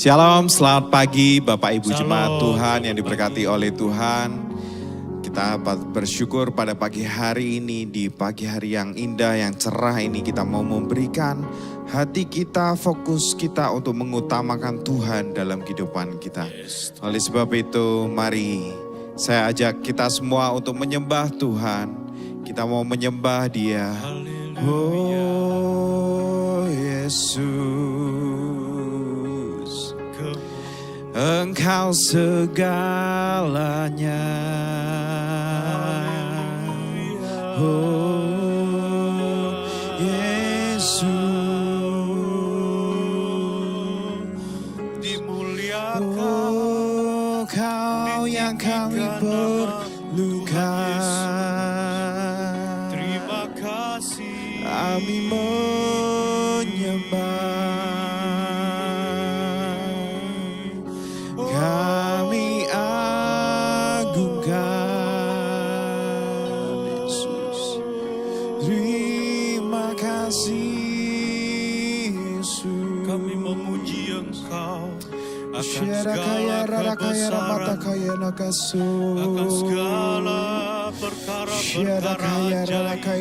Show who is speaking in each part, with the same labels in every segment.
Speaker 1: Shalom, selamat pagi Bapak Ibu Jemaat Tuhan yang diberkati oleh Tuhan. Kita bersyukur pada pagi hari ini, di pagi hari yang indah, yang cerah ini kita mau memberikan hati kita, fokus kita untuk mengutamakan Tuhan dalam kehidupan kita. Oleh sebab itu mari saya ajak kita semua untuk menyembah Tuhan. Kita mau menyembah Dia. Oh Yesus, Engkau segalanya. Oh Yesus,
Speaker 2: dimuliakan.
Speaker 1: Oh Kau yang kami perlukan.
Speaker 2: Terima kasih.
Speaker 1: Kami menyembah. Kami agungkan Yesus. Terima kasih Yesus.
Speaker 2: Kami memuji Engkau akan
Speaker 1: Syara
Speaker 2: segala
Speaker 1: kaya mata kaya nakasu.
Speaker 2: akan segala perkara-perkara ajaib yang telah Kau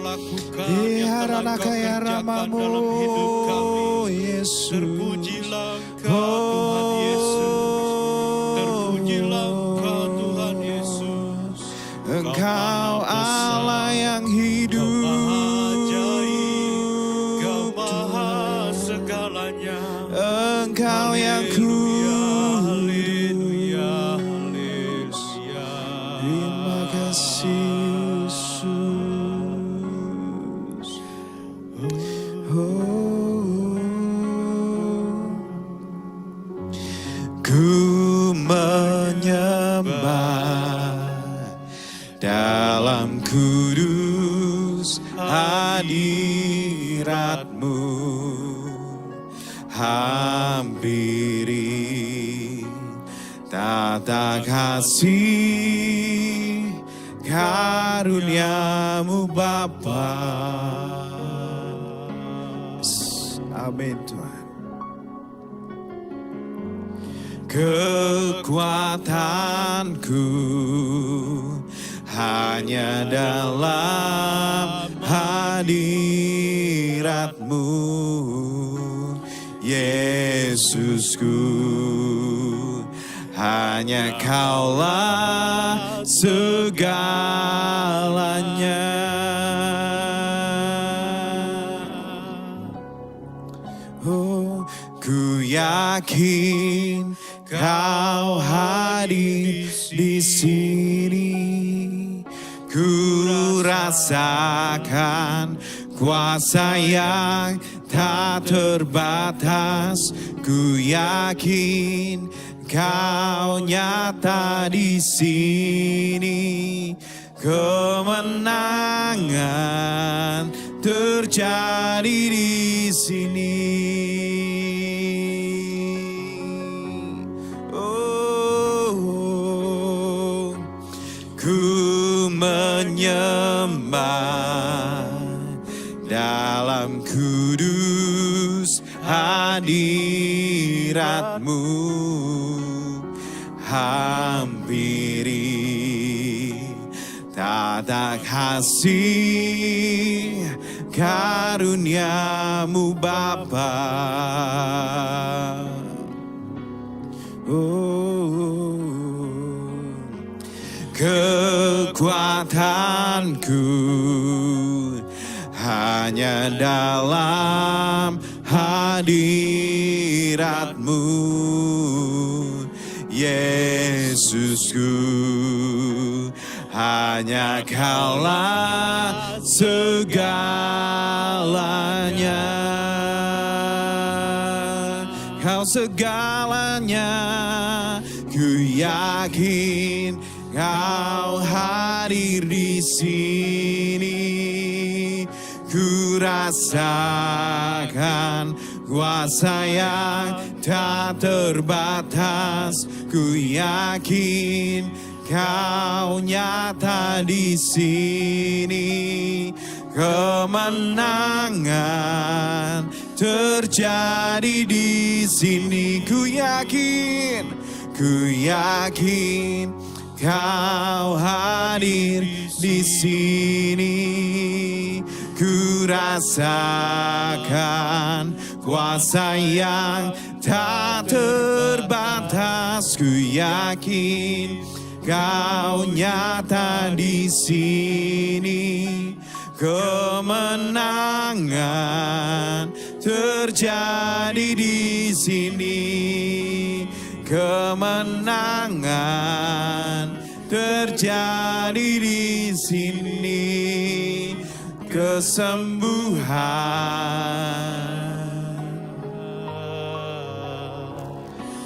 Speaker 2: lakukan, yang telah Kau kerjakan dalam hidup kami.
Speaker 1: Yesus.
Speaker 2: Terpujilah Engkau Tuhan Yesus. Terpujilah Engkau Tuhan Yesus.
Speaker 1: Engkau Allah yang hidup.
Speaker 2: Kau maha ajaib, Kau maha segalanya.
Speaker 1: Engkau yang
Speaker 2: Haleluya, haleluya.
Speaker 1: Terima kasih Yesus. Ku menyembah dalam kudus hadirat-Mu. Hampiri tata kasih karunia-Mu Bapa. Amin Tuhan. Kekuatanku hanya dalam hadirat-Mu. Yesusku, hanya Kaulah segalanya. Oh, ku yakin Kau hadir di sini. Ku rasakan kuasa yang tak terbatas. Ku yakin Kau nyata di sini. Kemenangan terjadi di sini. Oh, ku menyembah dalam kudus hadirat-Mu. Hampiri tata kasih karunia-Mu Bapa. Oh, kekuatanku hanya dalam hadirat-Mu. Yesusku, hanya Kaulah segalanya. Kau segalanya. Ku yakin Kau hadir di sini. Ku rasakan kuasa yang tak terbatas. Ku yakin Kau nyata di sini. Kemenangan terjadi di sini. Ku yakin Kau hadir di sini. Ku rasakan kuasa yang tak terbatas. Ku yakin Kau nyata di sini. Kemenangan terjadi di sini. Kemenangan terjadi di sini. Kesembuhan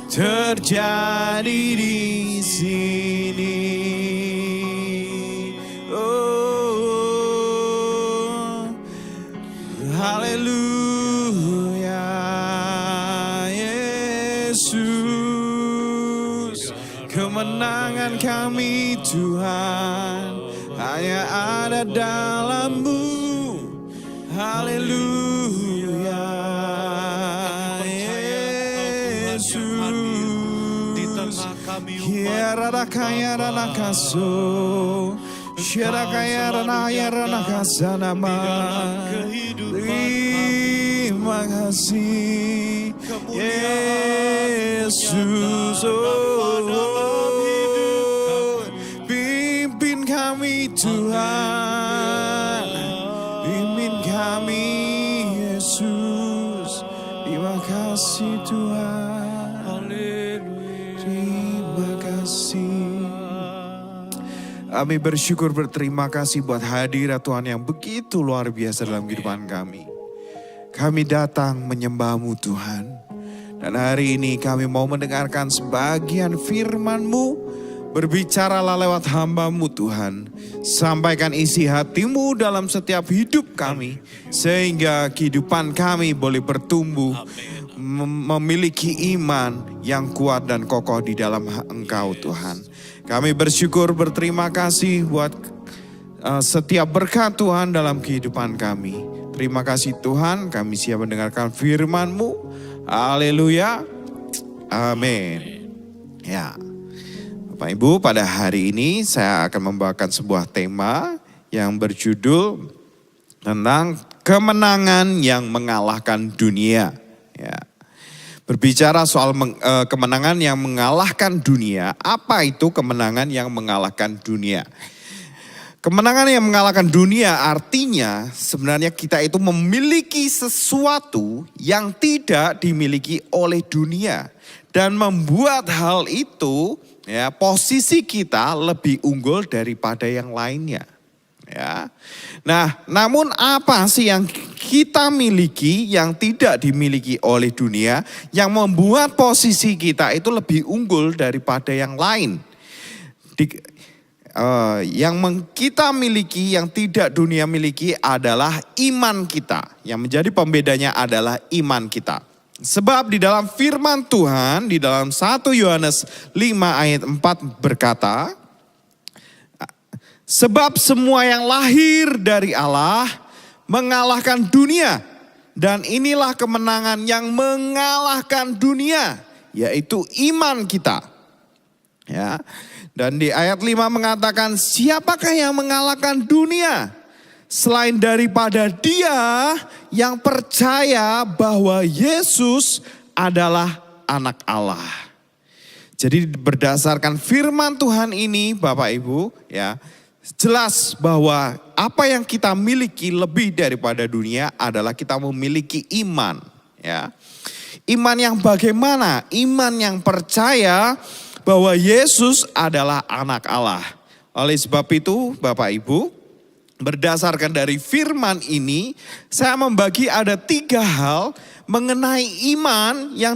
Speaker 1: terjadi di sini. Oh, haleluya, Yesus. Kemenangan kami Tuhan hanya ada dalam-Mu. Haleluya, Yesus. Kiara kaya rana kaso, kiara kaya rana kasanama. Terima kasih, Yesus. Pimpin kami Tuhan, pimpin kami Yesus. Terima kasih Tuhan, terima kasih. Kami bersyukur berterima kasih buat hadirat Tuhan yang begitu luar biasa dalam kehidupan kami. Kami datang menyembah-Mu Tuhan. Dan hari ini kami mau mendengarkan sebagian firman-Mu. Berbicaralah lewat hamba-Mu Tuhan. Sampaikan isi hati-Mu dalam setiap hidup kami. Sehingga kehidupan kami boleh bertumbuh. Memiliki iman yang kuat dan kokoh di dalam Engkau Tuhan. Kami bersyukur berterima kasih buat setiap berkat Tuhan dalam kehidupan kami. Terima kasih Tuhan, kami siap mendengarkan firman-Mu. Haleluya. Amin. Ya. Bapak Ibu, pada hari ini saya akan membawakan sebuah tema yang berjudul tentang kemenangan yang mengalahkan dunia. Ya. Berbicara soal kemenangan yang mengalahkan dunia, apa itu kemenangan yang mengalahkan dunia? Kemenangan yang mengalahkan dunia artinya sebenarnya kita itu memiliki sesuatu yang tidak dimiliki oleh dunia. Dan membuat hal itu, ya, posisi kita lebih unggul daripada yang lainnya. Ya. Nah, namun apa sih yang kita miliki yang tidak dimiliki oleh dunia, yang membuat posisi kita itu lebih unggul daripada yang lain? Kita miliki yang tidak dunia miliki adalah iman kita. Yang menjadi pembedanya adalah iman kita. Sebab di dalam firman Tuhan, di dalam 1 Yohanes 5 ayat 4 berkata, sebab semua yang lahir dari Allah mengalahkan dunia. Dan inilah kemenangan yang mengalahkan dunia, yaitu iman kita. Ya. Dan di ayat 5 mengatakan, siapakah yang mengalahkan dunia? Selain daripada dia yang percaya bahwa Yesus adalah anak Allah. Jadi berdasarkan firman Tuhan ini Bapak Ibu, ya, jelas bahwa apa yang kita miliki lebih daripada dunia adalah kita memiliki iman. Ya. Iman yang bagaimana? Iman yang percaya bahwa Yesus adalah anak Allah. Oleh sebab itu Bapak Ibu, berdasarkan dari firman ini, saya membagi ada 3 hal mengenai iman yang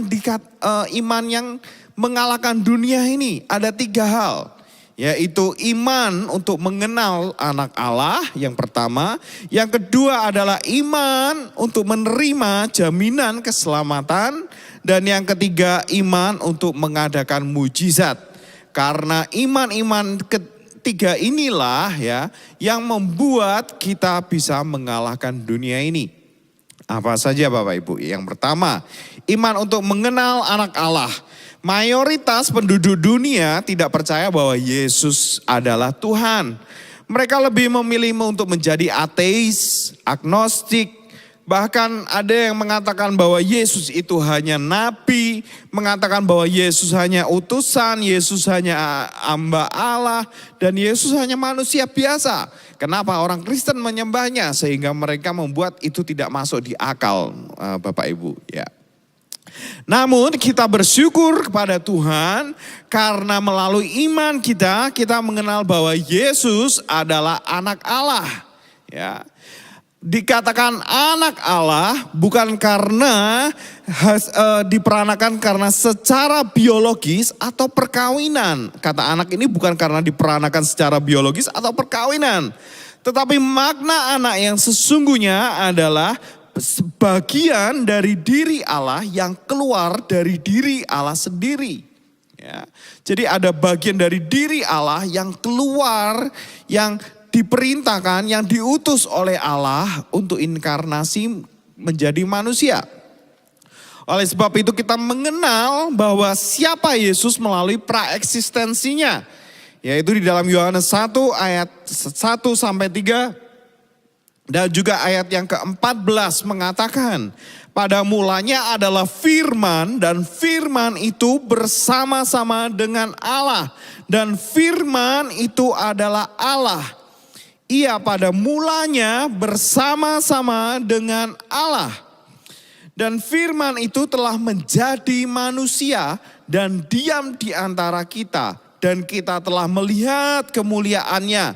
Speaker 1: mengalahkan dunia ini. Ada 3 hal, yaitu iman untuk mengenal anak Allah yang pertama. Yang kedua adalah iman untuk menerima jaminan keselamatan. Dan yang ketiga, iman untuk mengadakan mujizat. Karena iman-iman ketiga inilah ya yang membuat kita bisa mengalahkan dunia ini. Apa saja Bapak Ibu? Yang pertama, iman untuk mengenal anak Allah. Mayoritas penduduk dunia tidak percaya bahwa Yesus adalah Tuhan. Mereka lebih memilih untuk menjadi ateis, agnostik. Bahkan ada yang mengatakan bahwa Yesus itu hanya nabi, mengatakan bahwa Yesus hanya utusan, Yesus hanya hamba Allah, dan Yesus hanya manusia biasa. Kenapa orang Kristen menyembahnya? Sehingga mereka membuat itu tidak masuk di akal, Bapak Ibu. Ya. Namun kita bersyukur kepada Tuhan karena melalui iman kita mengenal bahwa Yesus adalah anak Allah. Ya. Dikatakan anak Allah bukan karena diperanakan karena secara biologis atau perkawinan. Kata anak ini bukan karena diperanakan secara biologis atau perkawinan. Tetapi makna anak yang sesungguhnya adalah sebagian dari diri Allah yang keluar dari diri Allah sendiri. Ya. Jadi ada bagian dari diri Allah yang keluar, yang diperintahkan, yang diutus oleh Allah untuk inkarnasi menjadi manusia. Oleh sebab itu kita mengenal bahwa siapa Yesus melalui praeksistensinya. Yaitu di dalam Yohanes 1 ayat 1 sampai 3. Dan juga ayat yang ke-14 mengatakan, pada mulanya adalah firman dan firman itu bersama-sama dengan Allah. Dan firman itu adalah Allah. Ia pada mulanya bersama-sama dengan Allah. Dan firman itu telah menjadi manusia dan diam di antara kita. Dan kita telah melihat kemuliaannya,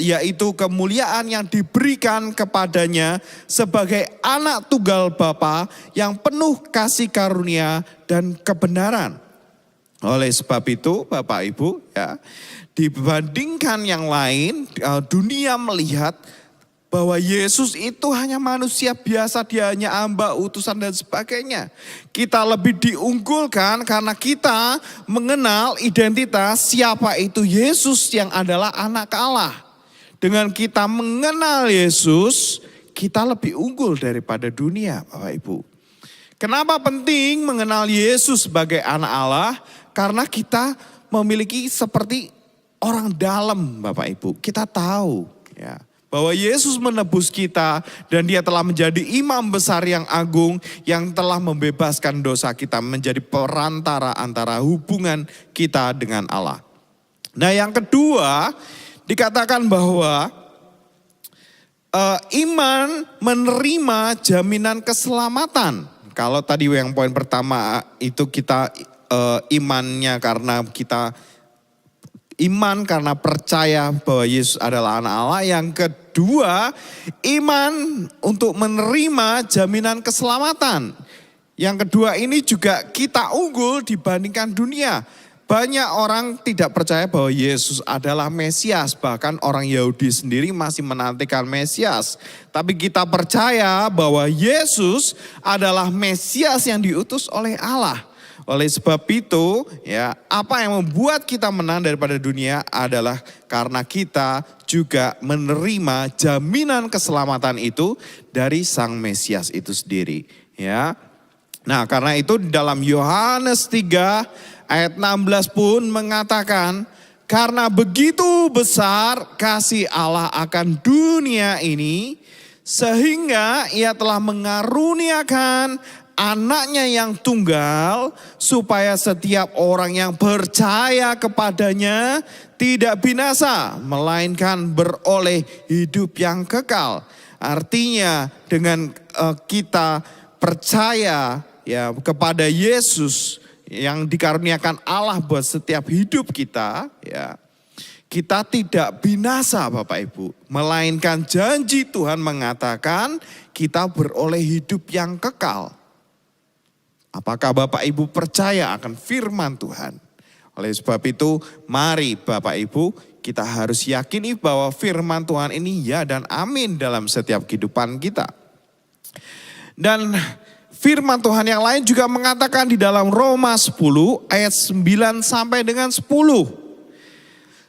Speaker 1: yaitu kemuliaan yang diberikan kepadanya sebagai anak tunggal Bapa yang penuh kasih karunia dan kebenaran. Oleh sebab itu Bapak Ibu, ya, dibandingkan yang lain, dunia melihat bahwa Yesus itu hanya manusia biasa, dia hanya hamba, utusan dan sebagainya. Kita lebih diunggulkan karena kita mengenal identitas siapa itu Yesus yang adalah anak Allah. Dengan kita mengenal Yesus, kita lebih unggul daripada dunia, Bapak Ibu. Kenapa penting mengenal Yesus sebagai anak Allah? Karena kita memiliki seperti orang dalam, Bapak Ibu. Kita tahu, ya, bahwa Yesus menebus kita dan dia telah menjadi imam besar yang agung yang telah membebaskan dosa kita, menjadi perantara antara hubungan kita dengan Allah. Nah, yang kedua dikatakan bahwa iman menerima jaminan keselamatan. Kalau tadi yang poin pertama itu kita imannya karena kita iman karena percaya bahwa Yesus adalah anak Allah. Yang kedua, iman untuk menerima jaminan keselamatan. Yang kedua ini juga kita unggul dibandingkan dunia. Banyak orang tidak percaya bahwa Yesus adalah Mesias. Bahkan orang Yahudi sendiri masih menantikan Mesias. Tapi kita percaya bahwa Yesus adalah Mesias yang diutus oleh Allah. Oleh sebab itu, ya, apa yang membuat kita menang daripada dunia adalah karena kita juga menerima jaminan keselamatan itu dari Sang Mesias itu sendiri, ya. Nah, karena itu di dalam Yohanes 3 ayat 16 pun mengatakan, karena begitu besar kasih Allah akan dunia ini, sehingga ia telah mengaruniakan anaknya yang tunggal, supaya setiap orang yang percaya kepadanya tidak binasa, melainkan beroleh hidup yang kekal. Artinya dengan kita percaya, ya, kepada Yesus yang dikaruniakan Allah buat setiap hidup kita, ya, kita tidak binasa Bapak Ibu. Melainkan janji Tuhan mengatakan kita beroleh hidup yang kekal. Apakah Bapak Ibu percaya akan firman Tuhan? Oleh sebab itu, mari Bapak Ibu, kita harus yakini bahwa firman Tuhan ini ya dan amin dalam setiap kehidupan kita. Dan firman Tuhan yang lain juga mengatakan di dalam Roma 10 ayat 9 sampai dengan 10.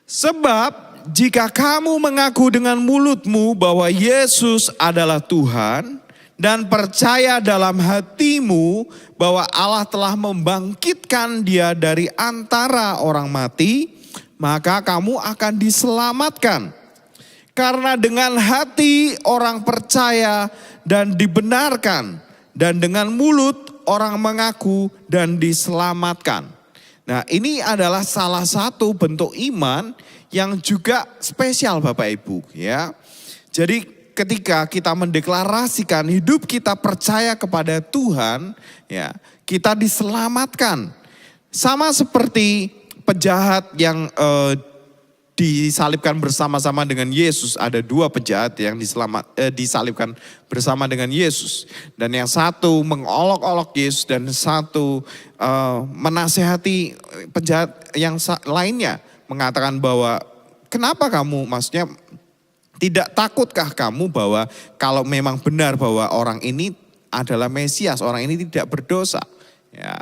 Speaker 1: Sebab jika kamu mengaku dengan mulutmu bahwa Yesus adalah Tuhan dan percaya dalam hatimu bahwa Allah telah membangkitkan dia dari antara orang mati, maka kamu akan diselamatkan. Karena dengan hati orang percaya dan dibenarkan, dan dengan mulut orang mengaku dan diselamatkan. Nah, ini adalah salah satu bentuk iman yang juga spesial Bapak Ibu ya. Jadi ketika kita mendeklarasikan hidup kita percaya kepada Tuhan, ya, kita diselamatkan. Sama seperti penjahat yang disalibkan bersama-sama dengan Yesus. Ada dua penjahat yang disalibkan bersama dengan Yesus. Dan yang satu mengolok-olok Yesus dan satu menasehati penjahat yang lainnya. Mengatakan bahwa kenapa kamu, maksudnya tidak takutkah kamu bahwa kalau memang benar bahwa orang ini adalah Mesias, orang ini tidak berdosa. Ya.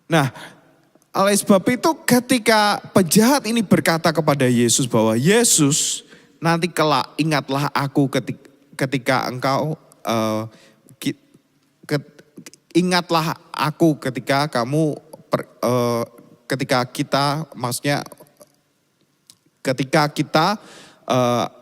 Speaker 1: Nah, oleh sebab itu ketika penjahat ini berkata kepada Yesus bahwa Yesus, nanti kelak ingatlah aku ketika engkau, ingatlah aku ketika kamu, ketika kita, maksudnya ketika kita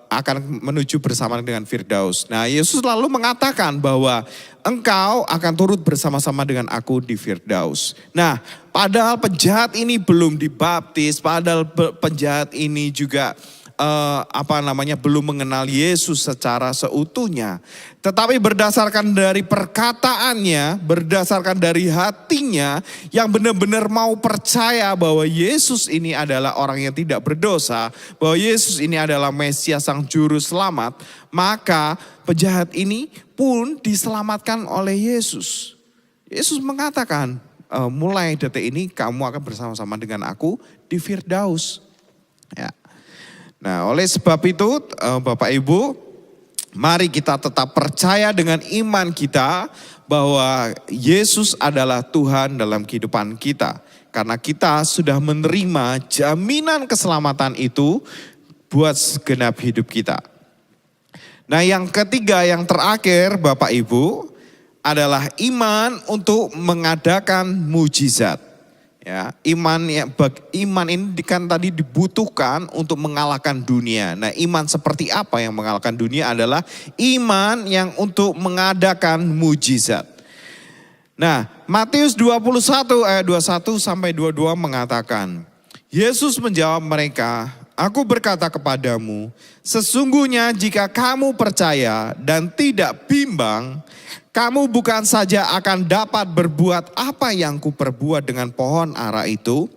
Speaker 1: akan menuju bersama dengan Firdaus. Nah, Yesus lalu mengatakan bahwa engkau akan turut bersama-sama dengan aku di Firdaus. Nah, padahal penjahat ini belum dibaptis, padahal penjahat ini juga belum mengenal Yesus secara seutuhnya. Tetapi berdasarkan dari perkataannya, berdasarkan dari hatinya yang benar-benar mau percaya bahwa Yesus ini adalah orang yang tidak berdosa, bahwa Yesus ini adalah Mesias sang juru selamat, maka penjahat ini pun diselamatkan oleh Yesus. Yesus mengatakan, mulai detik ini kamu akan bersama-sama dengan aku di Firdaus. Ya. Nah, oleh sebab itu Bapak Ibu, mari kita tetap percaya dengan iman kita bahwa Yesus adalah Tuhan dalam kehidupan kita. Karena kita sudah menerima jaminan keselamatan itu buat segenap hidup kita. Nah, yang ketiga, yang terakhir Bapak Ibu, adalah iman untuk mengadakan mujizat. Ya, iman ini kan tadi dibutuhkan untuk mengalahkan dunia. Nah, iman seperti apa yang mengalahkan dunia adalah iman yang untuk mengadakan mujizat. Nah, Matius 21 ayat 21 sampai 22 mengatakan, Yesus menjawab mereka, aku berkata kepadamu, sesungguhnya jika kamu percaya dan tidak bimbang, kamu bukan saja akan dapat berbuat apa yang kuperbuat dengan pohon ara itu,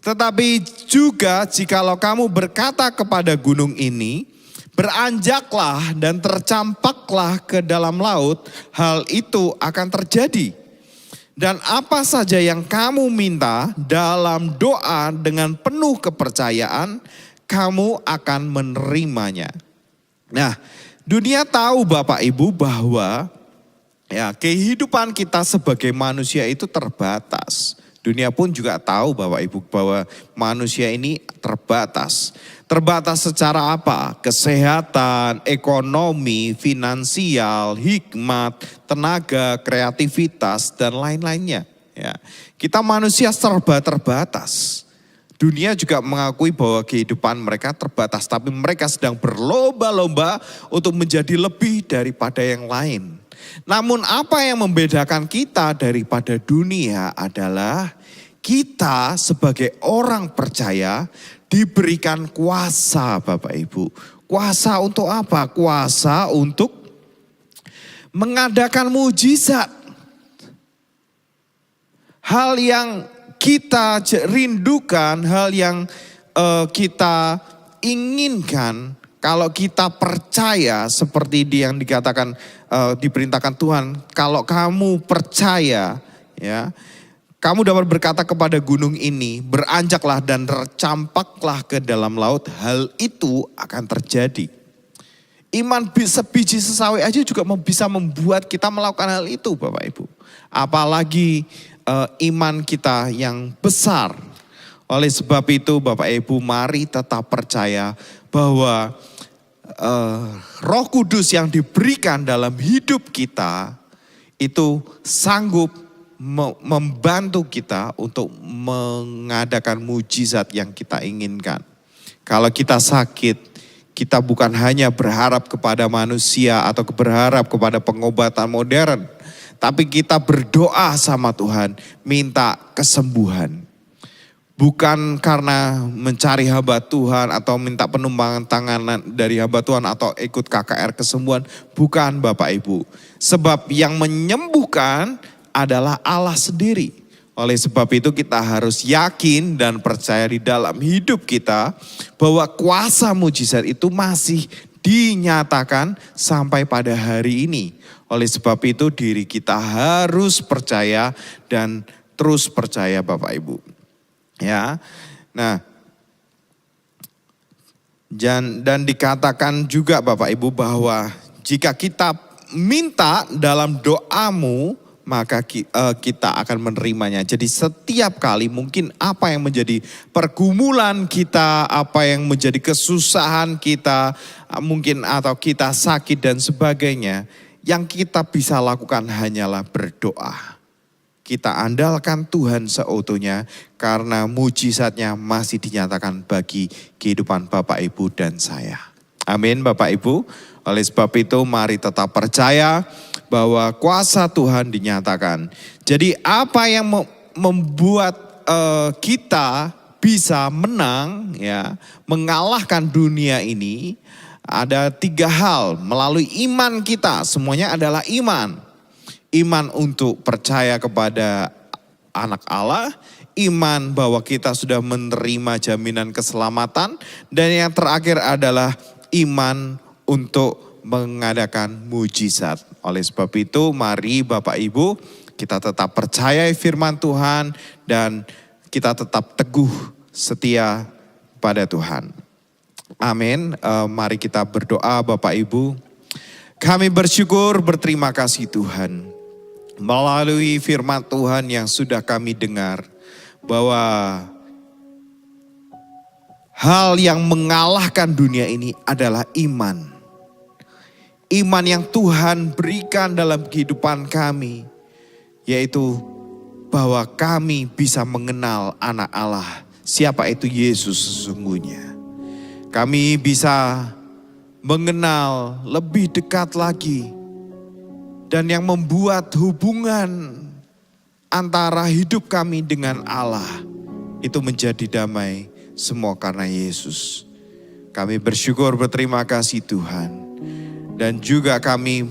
Speaker 1: tetapi juga jikalau kamu berkata kepada gunung ini, beranjaklah dan tercampaklah ke dalam laut, hal itu akan terjadi. Dan apa saja yang kamu minta dalam doa dengan penuh kepercayaan, kamu akan menerimanya. Nah, dunia tahu Bapak Ibu bahwa ya, kehidupan kita sebagai manusia itu terbatas. Dunia pun juga tahu Bapak Ibu bahwa manusia ini terbatas. Terbatas secara apa? Kesehatan, ekonomi, finansial, hikmat, tenaga, kreativitas, dan lain-lainnya. Ya, kita manusia serba terbatas. Dunia juga mengakui bahwa kehidupan mereka terbatas, tapi mereka sedang berlomba-lomba untuk menjadi lebih daripada yang lain. Namun apa yang membedakan kita daripada dunia adalah kita sebagai orang percaya diberikan kuasa Bapak Ibu. Kuasa untuk apa? Kuasa untuk mengadakan mujizat. Hal yang kita rindukan, hal yang kita inginkan, kalau kita percaya seperti yang dikatakan, diperintahkan Tuhan, kalau kamu percaya, ya, kamu dapat berkata kepada gunung ini, beranjaklah dan tercampaklah ke dalam laut, hal itu akan terjadi. Iman sebiji sesawi aja juga bisa membuat kita melakukan hal itu Bapak Ibu. Apalagi iman kita yang besar. Oleh sebab itu Bapak Ibu, mari tetap percaya bahwa Roh Kudus yang diberikan dalam hidup kita itu sanggup membantu kita untuk mengadakan mujizat yang kita inginkan. Kalau kita sakit, kita bukan hanya berharap kepada manusia atau berharap kepada pengobatan modern, tapi kita berdoa sama Tuhan, minta kesembuhan. Bukan karena mencari hamba Tuhan atau minta penumpangan tangan dari hamba Tuhan atau ikut KKR kesembuhan. Bukan Bapak Ibu. Sebab yang menyembuhkan adalah Allah sendiri. Oleh sebab itu kita harus yakin dan percaya di dalam hidup kita bahwa kuasa mujizat itu masih dinyatakan sampai pada hari ini. Oleh sebab itu diri kita harus percaya dan terus percaya Bapak Ibu. Ya, nah, dan dikatakan juga Bapak Ibu bahwa jika kita minta dalam doamu, maka kita akan menerimanya. Jadi setiap kali mungkin apa yang menjadi pergumulan kita, apa yang menjadi kesusahan kita, mungkin atau kita sakit dan sebagainya, yang kita bisa lakukan hanyalah berdoa. Kita andalkan Tuhan seutuhnya karena mujizatnya masih dinyatakan bagi kehidupan Bapak Ibu dan saya. Amin Bapak Ibu. Oleh sebab itu mari tetap percaya bahwa kuasa Tuhan dinyatakan. Jadi apa yang membuat kita bisa menang, ya, mengalahkan dunia ini, ada 3 hal melalui iman kita. Semuanya adalah iman. Iman untuk percaya kepada anak Allah, iman bahwa kita sudah menerima jaminan keselamatan, dan yang terakhir adalah iman untuk mengadakan mujizat. Oleh sebab itu mari Bapak Ibu kita tetap percaya firman Tuhan dan kita tetap teguh setia pada Tuhan. Amin. Mari kita berdoa Bapak Ibu. Kami bersyukur berterima kasih Tuhan. Melalui firman Tuhan yang sudah kami dengar bahwa hal yang mengalahkan dunia ini adalah iman. Iman yang Tuhan berikan dalam kehidupan kami, yaitu bahwa kami bisa mengenal anak Allah, siapa itu Yesus sesungguhnya. Kami bisa mengenal lebih dekat lagi. Dan yang membuat hubungan antara hidup kami dengan Allah itu menjadi damai semua karena Yesus. Kami bersyukur berterima kasih Tuhan. Dan juga kami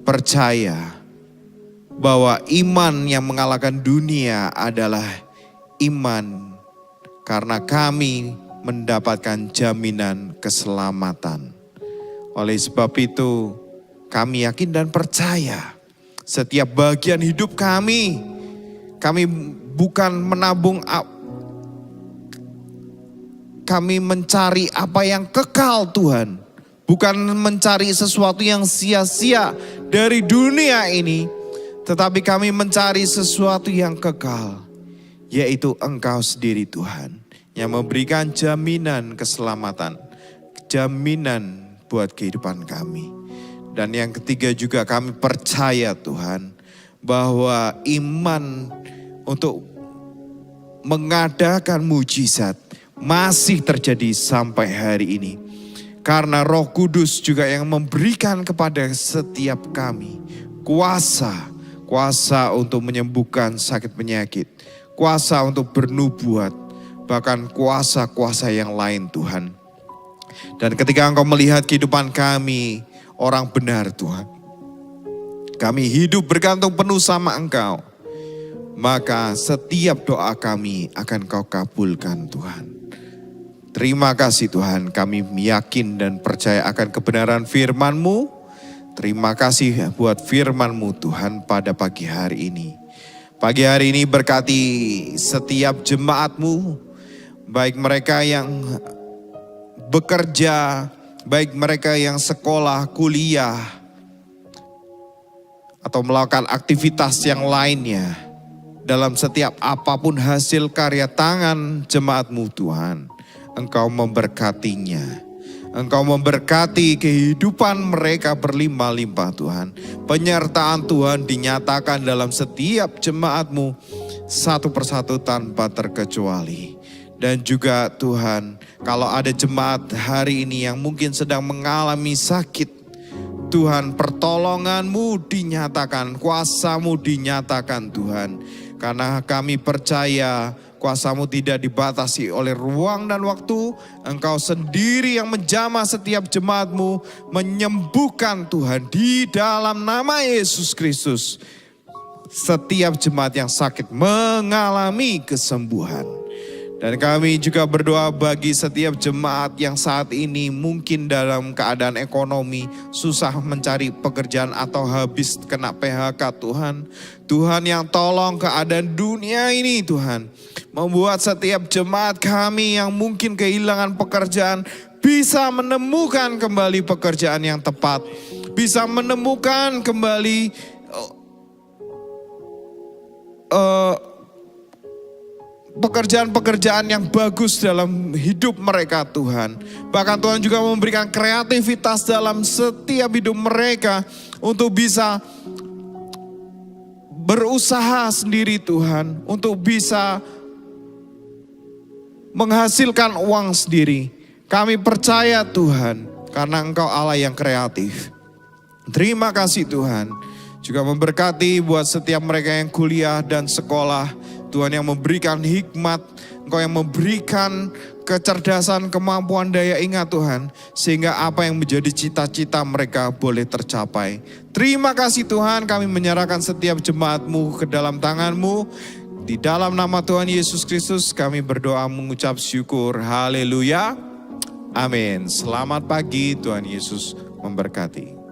Speaker 1: percaya bahwa iman yang mengalahkan dunia adalah iman karena kami mendapatkan jaminan keselamatan. Oleh sebab itu kami yakin dan percaya setiap bagian hidup kami bukan menabung, kami mencari apa yang kekal Tuhan. Bukan mencari sesuatu yang sia-sia dari dunia ini, tetapi kami mencari sesuatu yang kekal, yaitu Engkau sendiri Tuhan, yang memberikan jaminan keselamatan, jaminan buat kehidupan kami. Dan yang ketiga juga kami percaya Tuhan, bahwa iman untuk mengadakan mujizat masih terjadi sampai hari ini. Karena Roh Kudus juga yang memberikan kepada setiap kami kuasa untuk menyembuhkan sakit penyakit, kuasa untuk bernubuat, bahkan kuasa-kuasa yang lain Tuhan. Dan ketika Engkau melihat kehidupan kami, orang benar Tuhan, kami hidup bergantung penuh sama Engkau, maka setiap doa kami akan Kau kabulkan Tuhan. Terima kasih Tuhan, kami yakin dan percaya akan kebenaran firman-Mu. Terima kasih buat firman-Mu Tuhan pada pagi hari ini. Pagi hari ini berkati setiap jemaat-Mu, baik mereka yang bekerja, baik mereka yang sekolah, kuliah, atau melakukan aktivitas yang lainnya. Dalam setiap apapun hasil karya tangan jemaat-Mu Tuhan, Engkau memberkatinya, Engkau memberkati kehidupan mereka berlimpah-limpah Tuhan. Penyertaan Tuhan dinyatakan dalam setiap jemaat-Mu satu persatu tanpa terkecuali. Dan juga Tuhan, kalau ada jemaat hari ini yang mungkin sedang mengalami sakit, Tuhan, pertolongan-Mu dinyatakan, kuasa-Mu dinyatakan Tuhan. Karena kami percaya kuasa-Mu tidak dibatasi oleh ruang dan waktu. Engkau sendiri yang menjamah setiap jemaat-Mu, menyembuhkan Tuhan di dalam nama Yesus Kristus. Setiap jemaat yang sakit mengalami kesembuhan. Dan kami juga berdoa bagi setiap jemaat yang saat ini mungkin dalam keadaan ekonomi susah mencari pekerjaan atau habis kena PHK Tuhan. Tuhan yang tolong keadaan dunia ini Tuhan. Membuat setiap jemaat kami yang mungkin kehilangan pekerjaan bisa menemukan kembali pekerjaan yang tepat. Bisa menemukan kembali pekerjaan-pekerjaan yang bagus dalam hidup mereka Tuhan. Bahkan Tuhan juga memberikan kreativitas dalam setiap hidup mereka untuk bisa berusaha sendiri Tuhan. Untuk bisa menghasilkan uang sendiri. Kami percaya Tuhan karena Engkau Allah yang kreatif. Terima kasih Tuhan. Juga memberkati buat setiap mereka yang kuliah dan sekolah. Tuhan yang memberikan hikmat, Engkau yang memberikan kecerdasan, kemampuan, daya ingat Tuhan. Sehingga apa yang menjadi cita-cita mereka boleh tercapai. Terima kasih Tuhan, kami menyerahkan setiap jemaat-Mu ke dalam tangan-Mu. Di dalam nama Tuhan Yesus Kristus kami berdoa mengucap syukur. Haleluya. Amin. Selamat pagi, Tuhan Yesus memberkati.